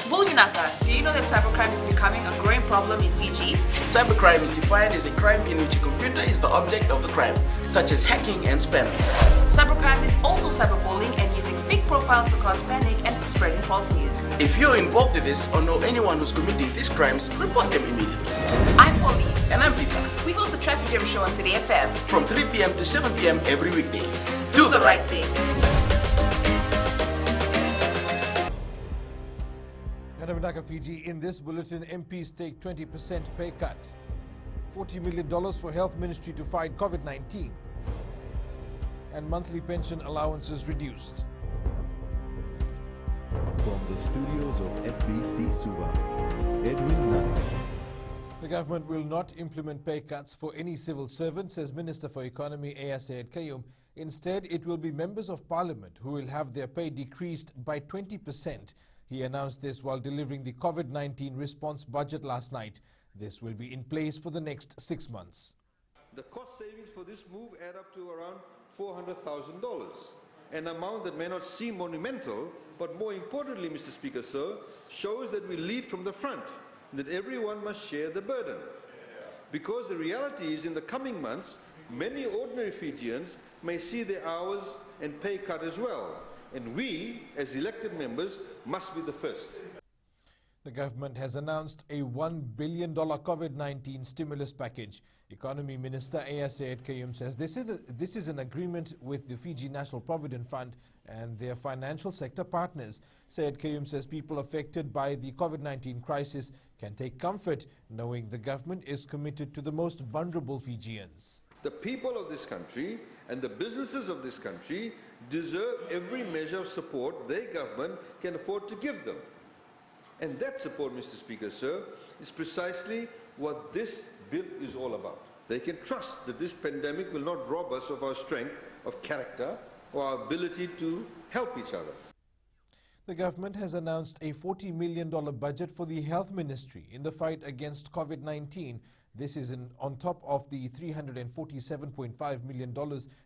Bulginaka, do you know that cybercrime is becoming a growing problem in Fiji? Cybercrime is defined as a crime in which a computer is the object of the crime, such as hacking and spamming. Cybercrime is also cyberbullying and using fake profiles to cause panic and spreading false news. If you're involved in this or know anyone who's committing these crimes, report them immediately. I'm Polly. And I'm Peter. We host the Traffic Jam Show on City FM. From 3 p.m. to 7 p.m. every weekday. Do the right thing. Ganabinaka, Fiji. In this bulletin, MPs take 20% pay cut. $40 million for Health Ministry to fight COVID-19. And monthly pension allowances reduced. From the studios of FBC Suva, Edwin Knight. The government will not implement pay cuts for any civil servant, says Minister for Economy Aya Syed Kayum. Instead, it will be members of parliament who will have their pay decreased by 20%. He announced this while delivering the COVID-19 response budget last night. This will be in place for the next 6 months. The cost savings for this move add up to around $400,000, an amount that may not seem monumental, but more importantly, Mr. Speaker, sir, shows that we lead from the front, that everyone must share the burden. Because the reality is, in the coming months, many ordinary Fijians may see their hours and pay cut as well. And we, as elected members, must be the first. The government has announced a $1 billion COVID-19 stimulus package. Economy Minister Aya Syed Kayum says this is an agreement with the Fiji National Provident Fund and their financial sector partners. Syed Kayum says people affected by the COVID-19 crisis can take comfort knowing the government is committed to the most vulnerable Fijians. The people of this country and the businesses of this country deserve every measure of support their government can afford to give them. And that support, Mr. Speaker, sir, is precisely what this bill is all about. They can trust that this pandemic will not rob us of our strength of character or our ability to help each other. The government has announced a $40 million budget for the Health Ministry in the fight against COVID-19. This is on top of the $347.5 million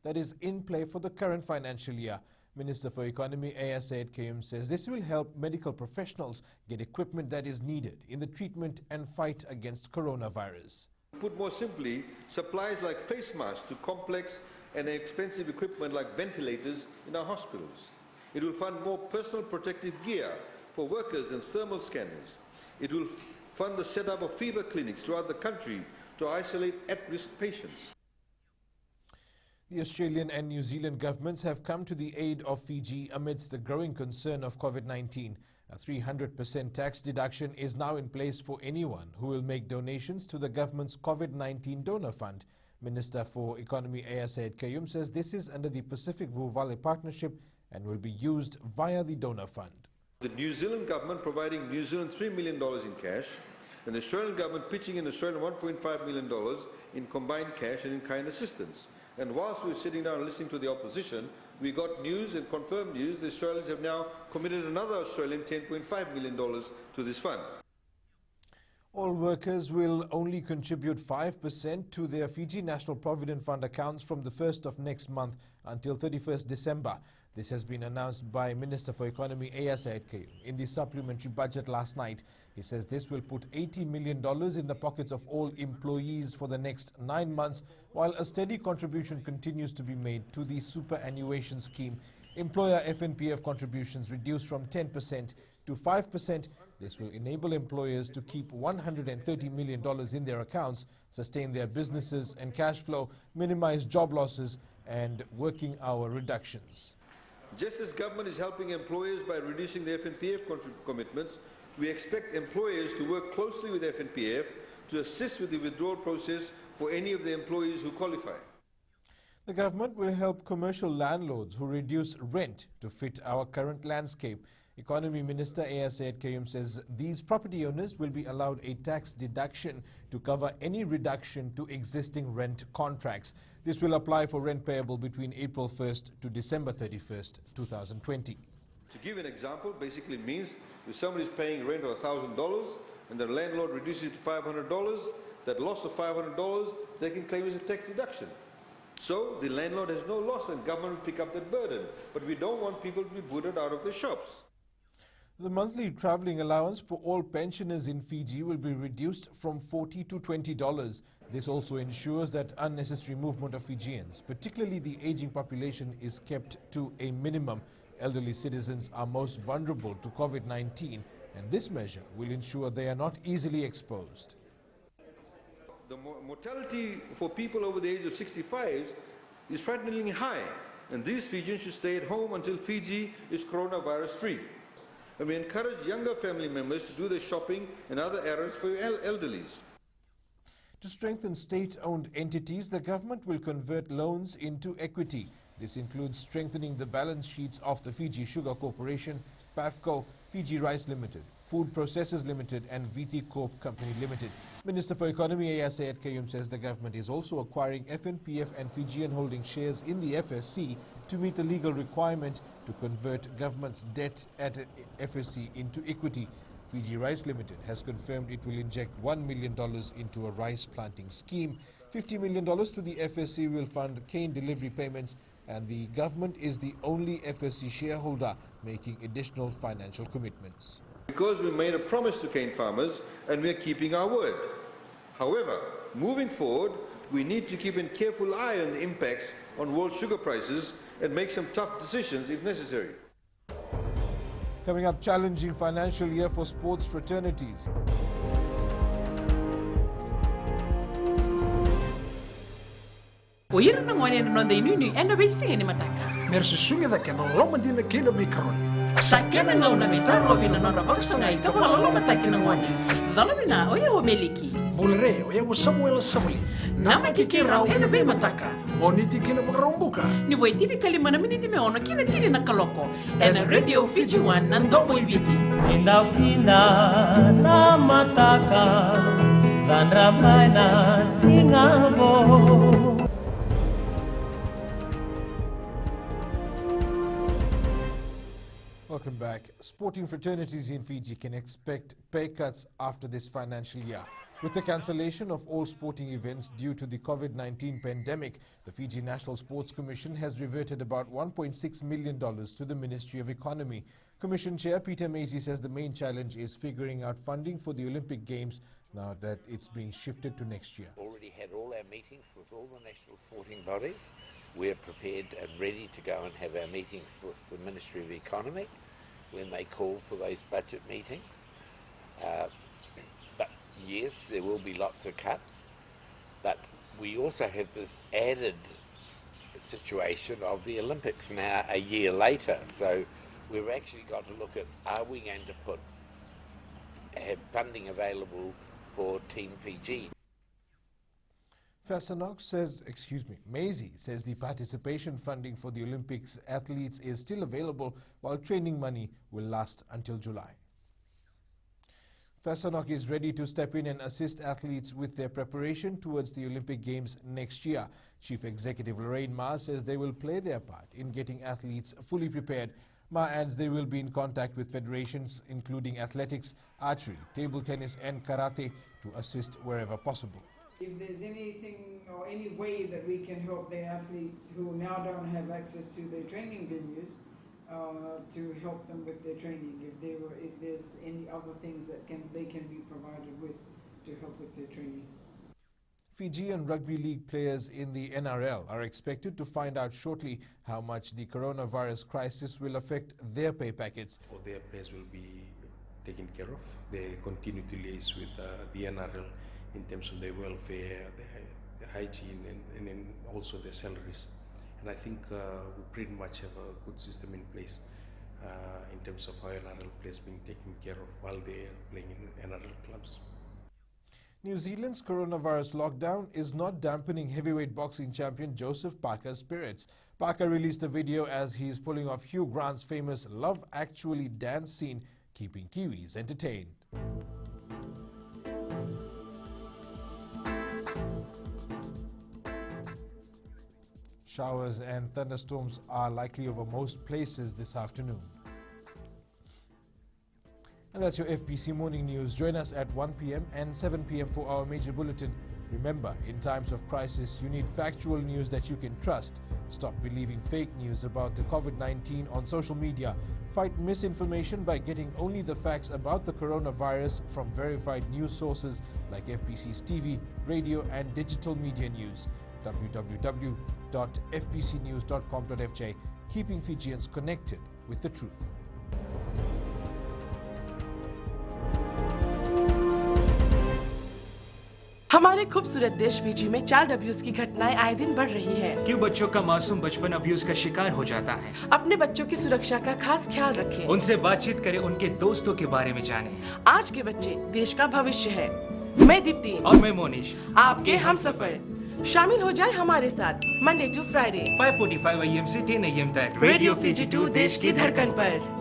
that is in play for the current financial year. Minister for Economy Aya Syed Kayum says this will help medical professionals get equipment that is needed in the treatment and fight against coronavirus. Put more simply, supplies like face masks to complex and expensive equipment like ventilators in our hospitals. It will fund more personal protective gear for workers and thermal scanners. It will fund the setup of fever clinics throughout the country to isolate at-risk patients. The Australian and New Zealand governments have come to the aid of Fiji amidst the growing concern of COVID-19. A 300% tax deduction is now in place for anyone who will make donations to the government's COVID-19 donor fund. Minister for Economy Aya Syed Kayum says this is under the Pacific Vuvale Partnership and will be used via the donor fund. The New Zealand government providing New Zealand $3 million in cash, and the Australian government pitching in Australian $1.5 million in combined cash and in-kind assistance. And whilst we were sitting down and listening to the opposition, we got news and confirmed news the Australians have now committed another Australian $10.5 million to this fund. All workers will only contribute 5% to their Fiji National Provident Fund accounts from the 1st of next month until 31st December. This has been announced by Minister for Economy Aya Syed Kayum in the supplementary budget last night. He says this will put $80 million in the pockets of all employees for the next 9 months, while a steady contribution continues to be made to the superannuation scheme. Employer FNPF contributions reduced from 10% to 5%. This will enable employers to keep $130 million in their accounts, sustain their businesses and cash flow, minimize job losses and working hour reductions. Just as government is helping employers by reducing their FNPF commitments, we expect employers to work closely with FNPF to assist with the withdrawal process for any of the employees who qualify. The government will help commercial landlords who reduce rent to fit our current landscape. Economy Minister Aya Syed Kayum says these property owners will be allowed a tax deduction to cover any reduction to existing rent contracts. This will apply for rent payable between April 1st to December 31st, 2020. To give an example, basically means if somebody is paying rent of $1,000 and the landlord reduces it to $500, that loss of $500 they can claim as a tax deduction. So the landlord has no loss and government will pick up that burden. But we don't want people to be booted out of their shops. The monthly travelling allowance for all pensioners in Fiji will be reduced from $40 to $20. This also ensures that unnecessary movement of Fijians, particularly the aging population, is kept to a minimum. Elderly citizens are most vulnerable to COVID-19, and this measure will ensure they are not easily exposed. The mortality for people over the age of 65 is frighteningly high, and these Fijians should stay at home until Fiji is coronavirus free. And we encourage younger family members to do their shopping and other errands for elderlies. To strengthen state-owned entities, the government will convert loans into equity. This includes strengthening the balance sheets of the Fiji Sugar Corporation, PAFCO, Fiji Rice Limited, Food Processors Limited and VT Corp Company Limited. Minister for Economy Aya Sayed Kayum says the government is also acquiring FNPF and Fijian holding shares in the FSC to meet the legal requirement to convert government's debt at FSC into equity. Fiji Rice Limited has confirmed it will inject $1 million into a rice planting scheme. $50 million to the FSC will fund cane delivery payments, and the government is the only FSC shareholder making additional financial commitments. Because we made a promise to cane farmers and we are keeping our word. However, moving forward, we need to keep a careful eye on the impacts on world sugar prices and make some tough decisions if necessary. Coming up, challenging financial year for sports fraternities. Oira na ngone no de nuni ena be singa ni mataka. Mersi sunga da kena loma dina kena me karon. Sakena ngau na metaro bina na baksa ngai ka wala loma taki na ngone. Dalabina oya o meliki. Bulre o ya Samuel Samuli. Nama kikirau ena be mataka. Boniti kena bakarombuka. Ni wai tiri kalima na miniti me ono kina tiri na kaloko. Ena Radio Fiji One na ndomo ibiti. Inau kina na mataka. Dan ramai na singabo. Welcome back. Sporting fraternities in Fiji can expect pay cuts after this financial year. With the cancellation of all sporting events due to the COVID-19 pandemic, the Fiji National Sports Commission has reverted about $1.6 million to the Ministry of Economy. Commission Chair Peter Macy says the main challenge is figuring out funding for the Olympic Games now that it's being shifted to next year. Already had all our meetings with all the national sporting bodies. We're prepared and ready to go and have our meetings with the Ministry of Economy when they call for those budget meetings. But yes, there will be lots of cuts, but we also have this added situation of the Olympics now a year later, so we've actually got to look at, are we going to have funding available for Team Fiji? Macy says the participation funding for the Olympics athletes is still available, while training money will last until July. Fasanok is ready to step in and assist athletes with their preparation towards the Olympic Games next year. Chief Executive Lorraine Ma says they will play their part in getting athletes fully prepared. Ma adds they will be in contact with federations including athletics, archery, table tennis and karate to assist wherever possible. If there's anything or any way that we can help the athletes who now don't have access to their training venues, to help them with their training, if there's any other things that they can be provided with to help with their training. Fijian rugby league players in the NRL are expected to find out shortly how much the coronavirus crisis will affect their pay packets. All their players will be taken care of. They continue to liaise with the NRL in terms of their welfare, their hygiene, and then also their salaries. And I think we pretty much have a good system in place in terms of how NRL players being taken care of while they are playing in NRL clubs. New Zealand's coronavirus lockdown is not dampening heavyweight boxing champion Joseph Parker's spirits. Parker released a video as he's pulling off Hugh Grant's famous Love Actually dance scene, keeping Kiwis entertained. Showers and thunderstorms are likely over most places this afternoon. And that's your FBC Morning News. Join us at 1 p.m. and 7 p.m. for our major bulletin. Remember, in times of crisis, you need factual news that you can trust. Stop believing fake news about the COVID-19 on social media. Fight misinformation by getting only the facts about the coronavirus from verified news sources like FBC's TV, radio and digital media news. www.fbcnews.com.fj, keeping Fijians connected with the truth. हमारे खूबसूरत देश Fiji में child abuse की घटनाएं आए दिन बढ़ रही हैं। क्यों बच्चों का मासूम बचपन अब्यूज का शिकार हो जाता है? अपने बच्चों की सुरक्षा का खास ख्याल रखें। उनसे बातचीत करें, उनके दोस्तों के बारे में जानें। आज के बच्चे देश का भविष्य है। मैं दीप्ति और मैं मोनिश, आपके हमसफर। शामिल हो जाए हमारे साथ मंडे टू फ्राइडे 5:45 AM से 10 AM तक रेडियो फिजी 2 देश की धड़कन पर।